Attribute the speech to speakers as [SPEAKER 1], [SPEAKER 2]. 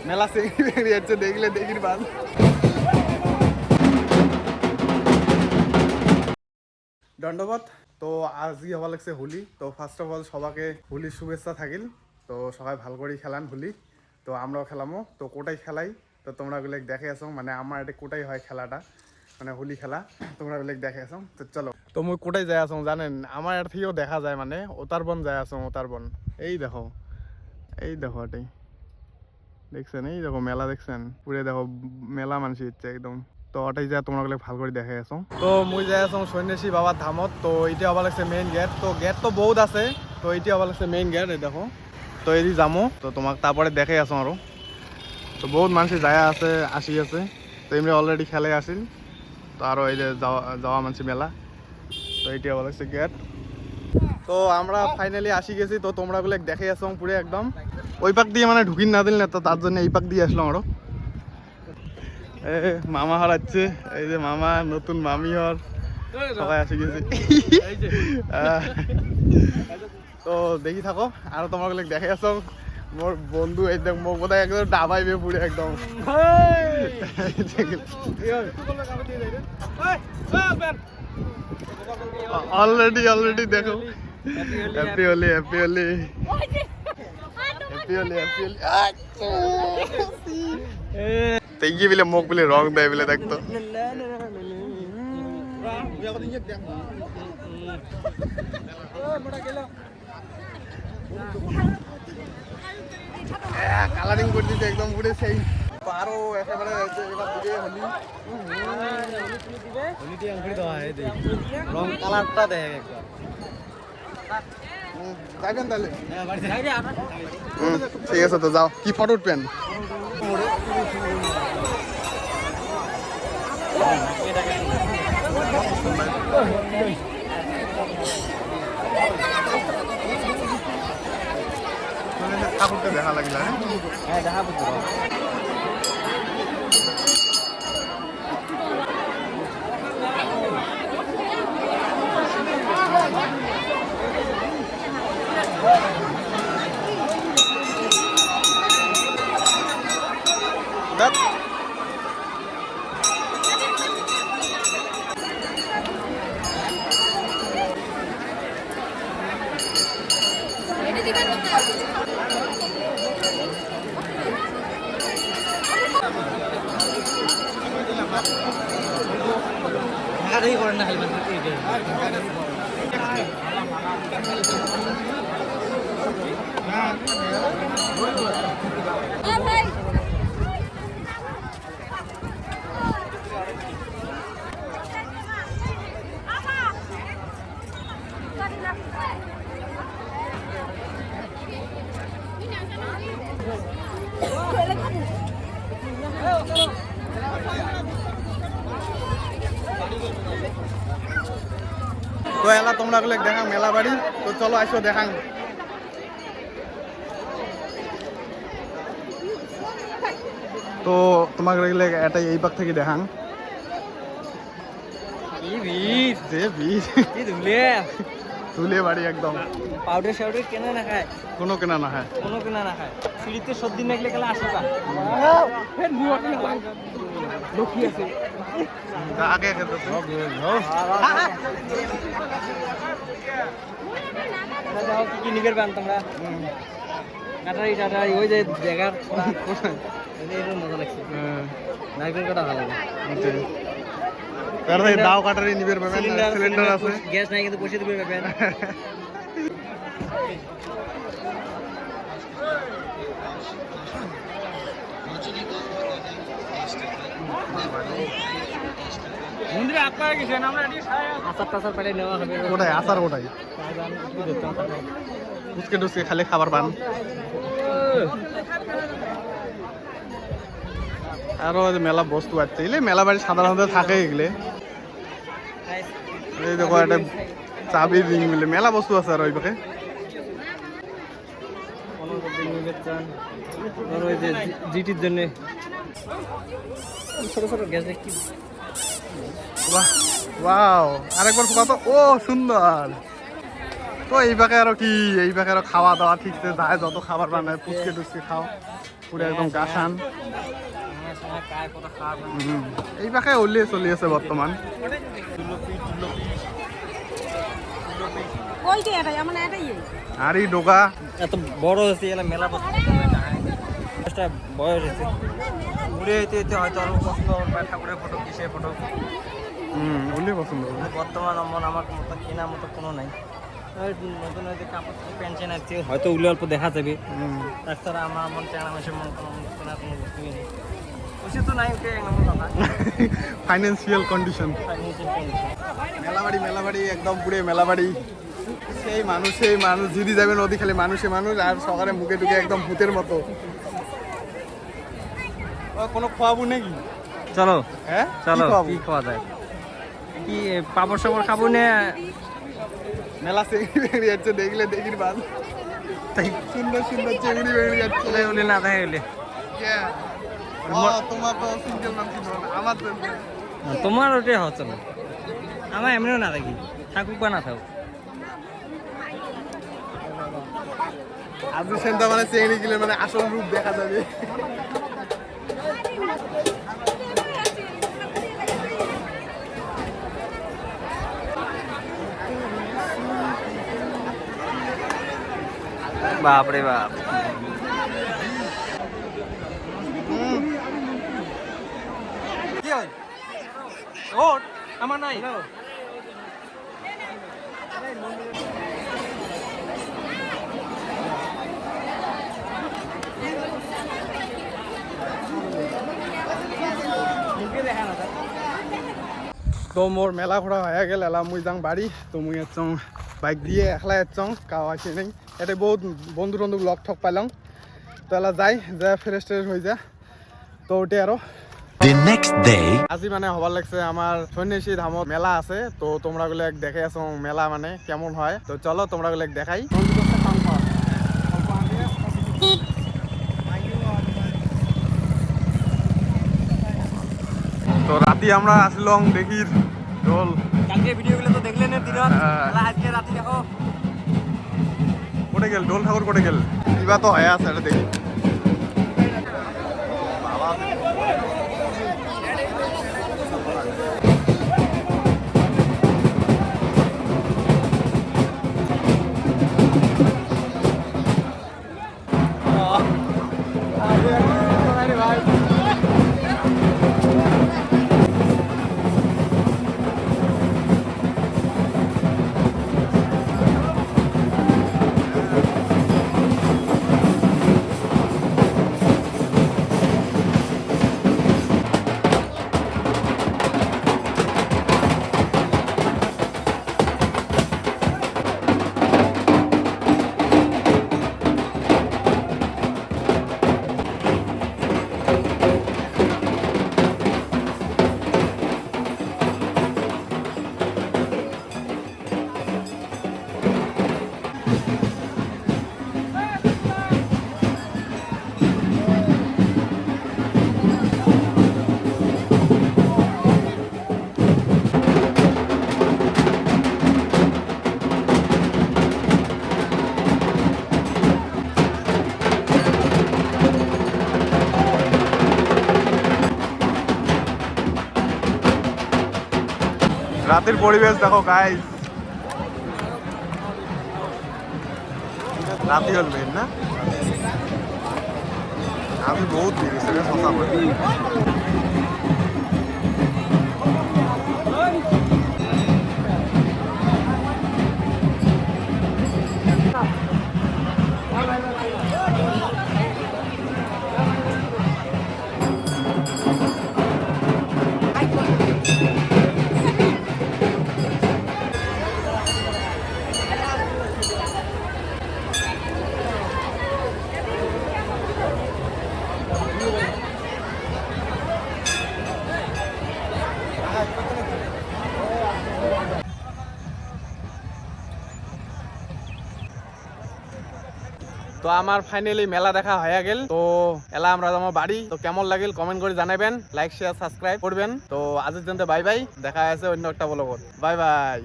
[SPEAKER 1] মেলা হচ্ছে দেখলে দেখির বাদ। দণ্ডবত। তো আজই হওয়া লাগছে হোলি। তো ফার্স্ট অফ অল সবাকে হোলির শুভেচ্ছা থাকিল। তো সবাই ভালো করেই খেলান হোলি। তো আমরাও খেলামো। তো কোটাই খেলাই। তো তোমরা গুলো দেখে আসো, মানে আমার এটা কোটাই হয় খেলাটা, মানে হোলি খেলা। তোমরা গুলো দেখে আসো। তো চলো, তো মুই কোটাই যাই আসো জানেন, আমার এর থেকেও দেখা যায়, মানে ওতারবন যাই আসো। ওতারবন এই দেখো, এই দেখো এটাই দেখছেন, এই দেখো মেলা দেখছেন, পুরে দেখো মেলা মানুষ হচ্ছে একদম। তো ওটাই যা তোমরা গুলো ভালো করে দেখে আসো। তো মুই যাই আসো সন্ন্যাসী বাবার ধামত। তো এইটা আবার লাগছে মেইন গেট। তো গেট তো বহুত আছে, তো এইটা আবার লাগছে মেইন গেট। এই দেখো, তো এই যামো। তো তোমাক তারপরে দেখে আসো আরো। তো বহুত মানুষ যায় আছে, আসি আছে। তো এমনি অলরেডি খেলে আসিল। তো আরো এই যে যাওয়া মানুষ মেলা। তো এইটা আবার লাগছে গেট। তো আমরা ফাইনালি আসি গেছি। তো তোমরা গুলো দেখে আসো পুরো একদম। ওই পাক দিয়ে মানে ঢুকিন না দিল না, তো তার জন্য এই পাক দিয়ে আসলাম আরো। মামা হারাচ্ছে, এই যে মামা, নতুন মামি হর সবাই আসি গেছে। তো দেখি থাকো আর তোমার গুলো দেখে আসো। মোর বন্ধু একদম মোক বোধ হয় একদম ডাবাইবে পুরো একদম। অলরেডি দেখো, happy Holi, happy Holi, happy Holi, happy Holi. তেগি বিলে মোক বলে রং দেয় বলে দেখতো। কালারিং করে দিতে একদম পুরো সেই। আরো একেবারে এবার দিবে হোলি। হোলি দিয়ে আঙ্গুরি দেওয়া হয়, রং কালারটা দেয় একদম। যাবেন তাহলে? ঠিক আছে, তো যাও। কি ফটো উঠবেন? ঠাকুরকে দেখা লাগলো। হ্যাঁ, দেখা করতে করেন না। তো এলা তোমরা গুলো দেখাং মেলা বাড়ি। তো চলো আসো দেখাং। তো তোমাকে গেলে এটাই এই পাক থেকে দেখাং। তুলে বাড়ি একদম।
[SPEAKER 2] পাউডার শাউডার কেনা না খায়,
[SPEAKER 1] কোনো কেনা না খায়,
[SPEAKER 2] কোনো কেনা না খায়। সিঁড়িতে সর্দি লাগলে গেলে আসে না। লক্ষ্মী আছে
[SPEAKER 1] আগে
[SPEAKER 2] কি নিবের পান তোমরা? কাটারি টাটারি ওই যে জায়গার মজা লাগছে। নারকেল কাটা ভালো লাগে।
[SPEAKER 1] দাও কাটারি নিবের পাবেন, সিলিন্ডার আছে,
[SPEAKER 2] গ্যাস নাই কিন্তু বসে দিবে পাবেন। মন্দিরে আপনারা গেছেন, আমরা আচার টাচার পাঠিয়ে নেওয়া হবে।
[SPEAKER 1] ওটাই আচার, ওটাই ফুচকে টুচকে খালি খাবার পান। আরো মেলা বস্তু আছে, এগুলো মেলা বাড়ি সাধারণত থাকে। এগুলো এই দেখো একটা চাবির রিং মিলে মেলা বস্তু আছে। আর ওই পাকে
[SPEAKER 2] জিটির জন্য ছোট ছোট গ্যাস দেখি।
[SPEAKER 1] ওয়াও, আরেকবার ফোকা তো। ও সুন্দর। তো এই পাকে আরো কি এই পাকে আরো খাওয়া দাওয়া ঠিকছে যায় যত খাবার বানায় পুচকে টুচকে খাও পুরো একদম গাছান এই পাকে ওলিয়ে চলি আছে বর্তমান আর এই ডোকা
[SPEAKER 2] এত বড় হয়েছে এলা মেলা বছর বয়স হয়েছে ঘুরে হইতে হইতে হয়তো আরো কষ্ট ঠাকুরের ফটো কিসের ফটো
[SPEAKER 1] ওলি পছন্দ করে
[SPEAKER 2] বর্তমান মন আমার মতো কেনার মতো কোনো নাই নতুন হয়তো কাপড় প্যান্ট চেন আছে হয়তো উলি অল্প দেখা যাবে তাছাড়া আমার মন চেনা মাসের মন কোনো কেনার কোনো বস্তুই নেই ওষুধ তো নাই ওকে এক নম্বর কথা
[SPEAKER 1] ফাইন্যান্সিয়াল কন্ডিশন মেলাবাড়ি একদম পুরে মেলাবাড়ি সেই মানুষ যদি যাবে নদী খালি মানুষে মানুষ আর সকালে মুখে ঢুকে একদম ভূতের মতো কোনো খাওয়াবো নাকি
[SPEAKER 2] চলো
[SPEAKER 1] হ্যাঁ
[SPEAKER 2] চলো কি খাওয়া যায় কি পাপড় সাপড় খাবো না
[SPEAKER 1] মেলা চেংড়ি বেংড়ি যাচ্ছে দেখলে দেখির বাদ সুন্দর চেংড়ি বেংড়ি যাচ্ছে
[SPEAKER 2] বলে না দেখা গেলে
[SPEAKER 1] তোমার তো সিঙ্গেল নাম ছিল আমার তো
[SPEAKER 2] তোমার ওটাই হওয়া চলো আমার এমনিও না দেখি থাকুক বা না থাকুক
[SPEAKER 1] আজকে সেন্টা মানে চেংড়ি গেলে মানে আসল রূপ দেখা যাবে
[SPEAKER 2] বাপরে বাপ কি হয় ও আমার নাই
[SPEAKER 1] তো মোর মেলা ঘোরা হয়ে গেল এলা মুই যাং বাড়ি তো মুই যাচ্ছং বাইক দিয়ে একলা যাচ্ছং কাউ আসে নেই এটা বহুত বন্ধু টন্ধু লগ ঠক পাইলাম তো এলা যাই যা ফ্রেশ ট্রেশ হয়ে যা তো ওটে আরো আজি মানে হবার লাগছে আমার সন্ন্যাসী ধামত মেলা আছে তো তোমরা গুলো দেখে আছো মেলা মানে কেমন হয় তো চলো তোমরা গুলো দেখাই তো রাতি আমরা আসলাম দেখির দোল
[SPEAKER 2] কালকে ভিডিওগুলো তো দেখলেন দিন আজকে রাতে দেখো
[SPEAKER 1] কোটে গেল দোল ঠাকুর কোটে গেল কিবা তো হয়ে আছে এটা দেখি রাতের পরিবেশ দেখো গাইস রাতি হল মেন না আমি বহুত দেখেছি রে সসা করে তো আমার ফাইনালি মেলা দেখা হয়ে গেল তো এলা আমরা আমার বাড়ি তো কেমন লাগিল কমেন্ট করে জানাবেন লাইক শেয়ার সাবস্ক্রাইব করবেন তো আজের জন্য বাই বাই দেখা আছে অন্য একটা ব্লগত বাই বাই